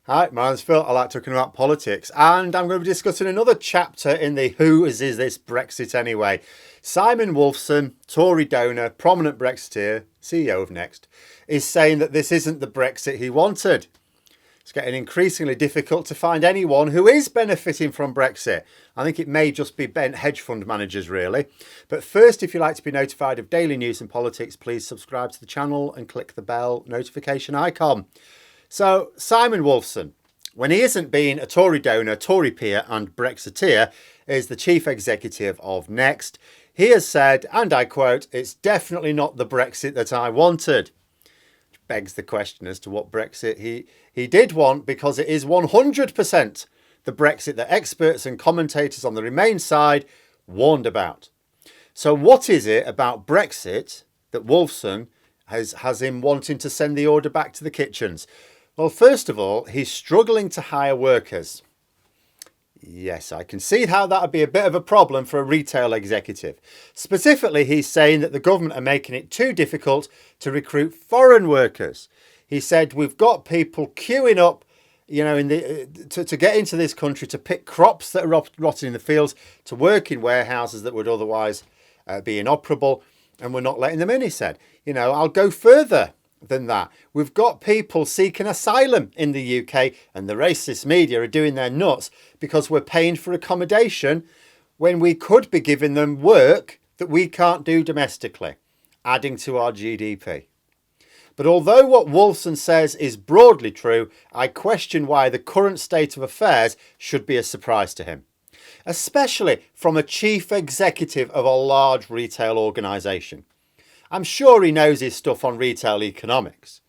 Hi, my name's Phil. I like talking about politics, and I'm going to be discussing another chapter in the Who is this Brexit anyway? Simon Wolfson, Tory donor, prominent Brexiteer, CEO of Next, is saying that this isn't the Brexit he wanted. It's getting increasingly difficult to find anyone who is benefiting from Brexit. I think it may just be bent hedge fund managers, really. But first, if you'd like to be notified of daily news and politics, please subscribe to the channel and click the bell notification icon. So, Simon Wolfson, when he isn't being a Tory donor, Tory peer and Brexiteer, is the chief executive of Next. He has said, and I quote, "It's definitely not the Brexit that I wanted." Which begs the question as to what Brexit he did want, because it is 100% the Brexit that experts and commentators on the Remain side warned about. So what is it about Brexit that Wolfson has him wanting to send the order back to the kitchens? Well, first of all, he's struggling to hire workers. Yes, I can see how that would be a bit of a problem for a retail executive. Specifically, he's saying that the government are making it too difficult to recruit foreign workers. He said, we've got people queuing up, to get into this country to pick crops that are rotting in the fields, to work in warehouses that would otherwise be inoperable, and we're not letting them in, he said. I'll go further than that. We've got people seeking asylum in the UK, and the racist media are doing their nuts because we're paying for accommodation when we could be giving them work that we can't do domestically, adding to our GDP. But although what Wolfson says is broadly true, I question why the current state of affairs should be a surprise to him, especially from a chief executive of a large retail organisation. I'm sure he knows his stuff on retail economics.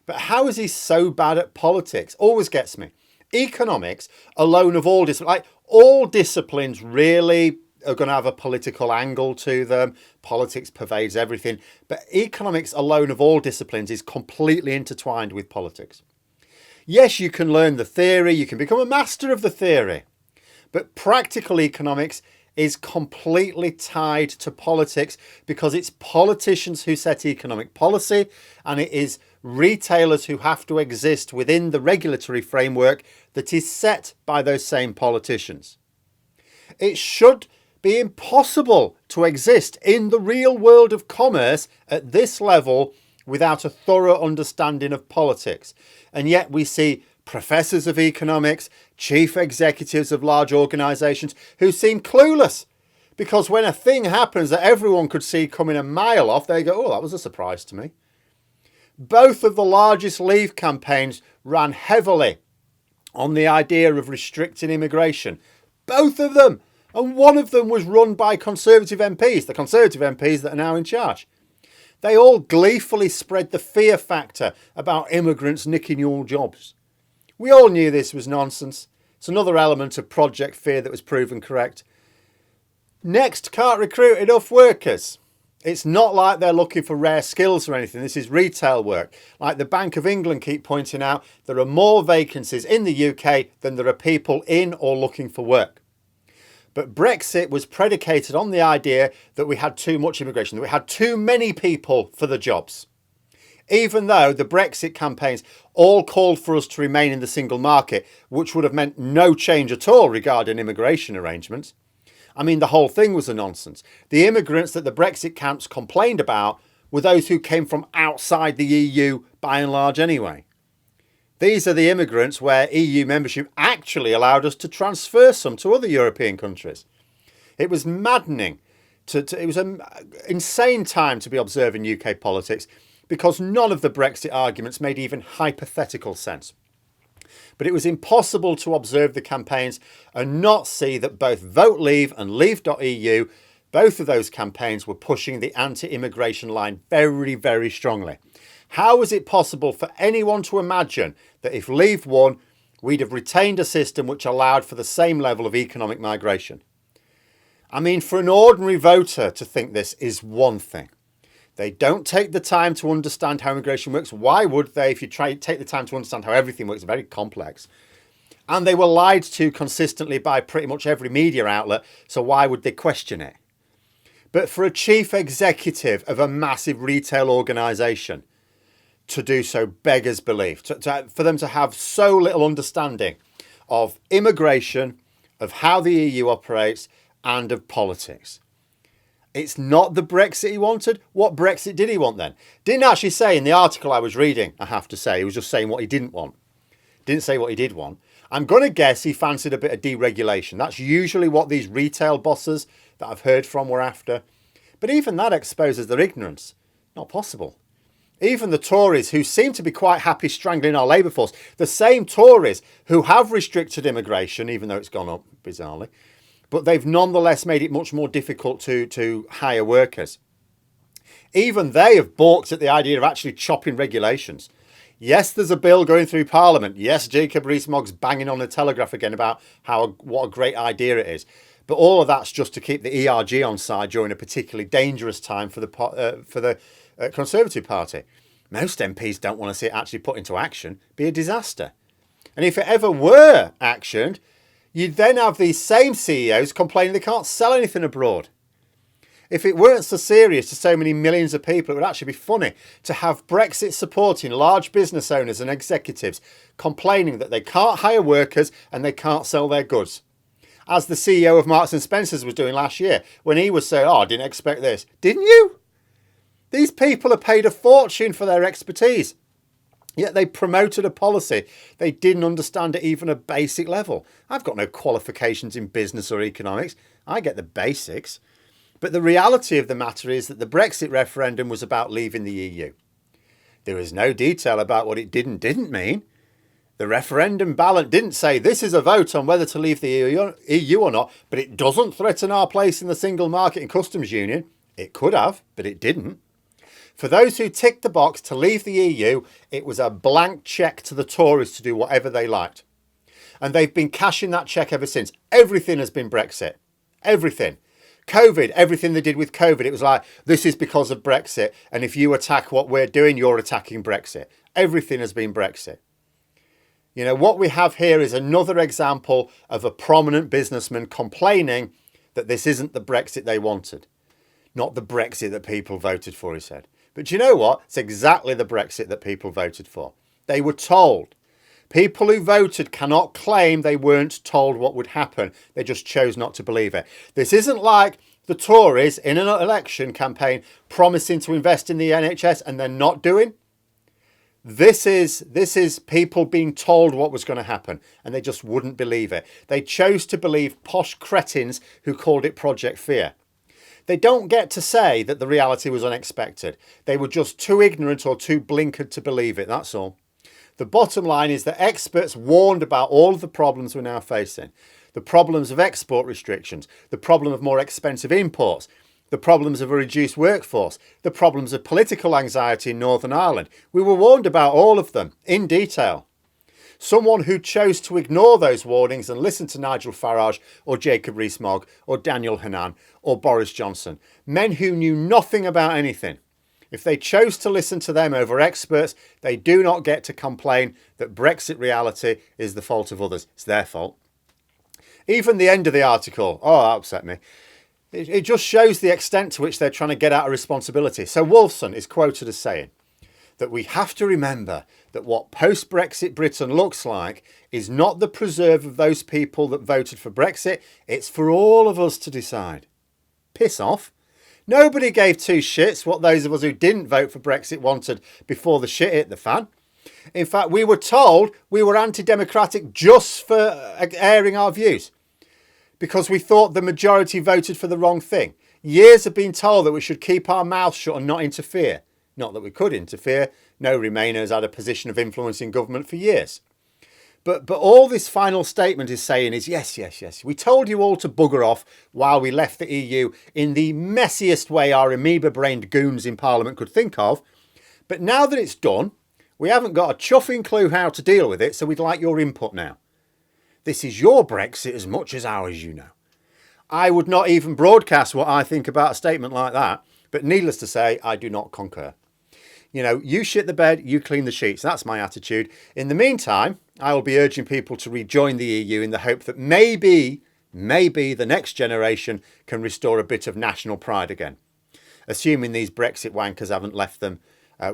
But how is he so bad at politics? Always gets me. Economics alone of all disciplines, all disciplines really are going to have a political angle to them. Politics pervades everything. But economics alone of all disciplines is completely intertwined with politics. Yes, you can learn the theory. You can become a master of the theory. But practical economics is completely tied to politics, because it's politicians who set economic policy, and it is retailers who have to exist within the regulatory framework that is set by those same politicians. It should be impossible to exist in the real world of commerce at this level without a thorough understanding of politics. And yet we see professors of economics, chief executives of large organisations who seem clueless, because when a thing happens that everyone could see coming a mile off, they go, "Oh, that was a surprise to me." Both of the largest Leave campaigns ran heavily on the idea of restricting immigration. Both of them. And one of them was run by Conservative MPs, the Conservative MPs that are now in charge. They all gleefully spread the fear factor about immigrants nicking your jobs. We all knew this was nonsense. It's another element of Project Fear that was proven correct. Next can't recruit enough workers. It's not like they're looking for rare skills or anything. This is retail work. Like the Bank of England keep pointing out, there are more vacancies in the UK than there are people in or looking for work. But Brexit was predicated on the idea that we had too much immigration, that we had too many people for the jobs. Even though the Brexit campaigns all called for us to remain in the single market, which would have meant no change at all regarding immigration arrangements. I mean, the whole thing was a nonsense. The immigrants that the Brexit camps complained about were those who came from outside the EU by and large anyway. These are the immigrants where EU membership actually allowed us to transfer some to other European countries. It was maddening. It was an insane time to be observing UK politics, because none of the Brexit arguments made even hypothetical sense. But it was impossible to observe the campaigns and not see that both Vote Leave and Leave.eu, both of those campaigns were pushing the anti-immigration line very, very strongly. How was it possible for anyone to imagine that if Leave won, we'd have retained a system which allowed for the same level of economic migration? I mean, for an ordinary voter to think this is one thing. They don't take the time to understand how immigration works. Why would they? If you take the time to understand how everything works, it's very complex. And they were lied to consistently by pretty much every media outlet, so why would they question it? But for a chief executive of a massive retail organisation to do so beggars belief, for them to have so little understanding of immigration, of how the EU operates, and of politics. It's not the Brexit he wanted. What Brexit did he want then? Didn't actually say in the article I was reading, I have to say. He was just saying what he didn't want. Didn't say what he did want. I'm going to guess he fancied a bit of deregulation. That's usually what these retail bosses that I've heard from were after. But even that exposes their ignorance. Not possible. Even the Tories, who seem to be quite happy strangling our labour force, the same Tories who have restricted immigration, even though it's gone up bizarrely, but they've nonetheless made it much more difficult to hire workers. Even they have balked at the idea of actually chopping regulations. Yes, there's a bill going through Parliament. Yes, Jacob Rees-Mogg's banging on the Telegraph again about what a great idea it is. But all of that's just to keep the ERG on side during a particularly dangerous time for the Conservative Party. Most MPs don't want to see it actually put into action. It'd be a disaster. And if it ever were actioned, you'd then have these same CEOs complaining they can't sell anything abroad. If it weren't so serious to so many millions of people, it would actually be funny to have Brexit supporting large business owners and executives complaining that they can't hire workers and they can't sell their goods. As the CEO of Marks and Spencer's was doing last year when he was saying, I didn't expect this. Didn't you? These people are paid a fortune for their expertise. Yet they promoted a policy they didn't understand at even a basic level. I've got no qualifications in business or economics. I get the basics. But the reality of the matter is that the Brexit referendum was about leaving the EU. There is no detail about what it didn't mean. The referendum ballot didn't say this is a vote on whether to leave the EU or not, but it doesn't threaten our place in the single market and customs union. It could have, but it didn't. For those who ticked the box to leave the EU, it was a blank cheque to the Tories to do whatever they liked. And they've been cashing that cheque ever since. Everything has been Brexit. Everything. COVID, everything they did with COVID, it was like, this is because of Brexit. And if you attack what we're doing, you're attacking Brexit. Everything has been Brexit. You know, what we have here is another example of a prominent businessman complaining that this isn't the Brexit they wanted. Not the Brexit that people voted for, he said. But you know what? It's exactly the Brexit that people voted for. They were told. People who voted cannot claim they weren't told what would happen. They just chose not to believe it. This isn't like the Tories in an election campaign promising to invest in the NHS and then not doing. This is people being told what was going to happen and they just wouldn't believe it. They chose to believe posh cretins who called it Project Fear. They don't get to say that the reality was unexpected. They were just too ignorant or too blinkered to believe it, that's all. The bottom line is that experts warned about all of the problems we're now facing. The problems of export restrictions, the problem of more expensive imports, the problems of a reduced workforce, the problems of political anxiety in Northern Ireland. We were warned about all of them in detail. Someone who chose to ignore those warnings and listen to Nigel Farage or Jacob Rees-Mogg or Daniel Hannan or Boris Johnson, men who knew nothing about anything. If they chose to listen to them over experts, they do not get to complain that Brexit reality is the fault of others. It's their fault. Even the end of the article, that upset me. It just shows the extent to which they're trying to get out of responsibility. So Wolfson is quoted as saying that we have to remember that what post-Brexit Britain looks like is not the preserve of those people that voted for Brexit. It's for all of us to decide. Piss off. Nobody gave two shits what those of us who didn't vote for Brexit wanted before the shit hit the fan. In fact, we were told we were anti-democratic just for airing our views because we thought the majority voted for the wrong thing. Years have been told that we should keep our mouths shut and not interfere. Not that we could interfere. No Remainer has had a position of influence in government for years. But all this final statement is saying is, yes. We told you all to bugger off while we left the EU in the messiest way our amoeba-brained goons in Parliament could think of. But now that it's done, we haven't got a chuffing clue how to deal with it, so we'd like your input now. This is your Brexit as much as ours, you know. I would not even broadcast what I think about a statement like that, but needless to say, I do not concur. You know, you shit the bed, you clean the sheets. That's my attitude. In the meantime, I will be urging people to rejoin the EU in the hope that maybe the next generation can restore a bit of national pride again. Assuming these Brexit wankers haven't left them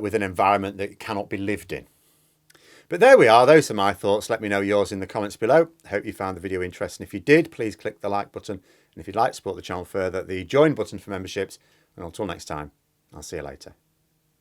with an environment that cannot be lived in. But there we are. Those are my thoughts. Let me know yours in the comments below. I hope you found the video interesting. If you did, please click the like button. And if you'd like to support the channel further, the join button for memberships. And until next time, I'll see you later.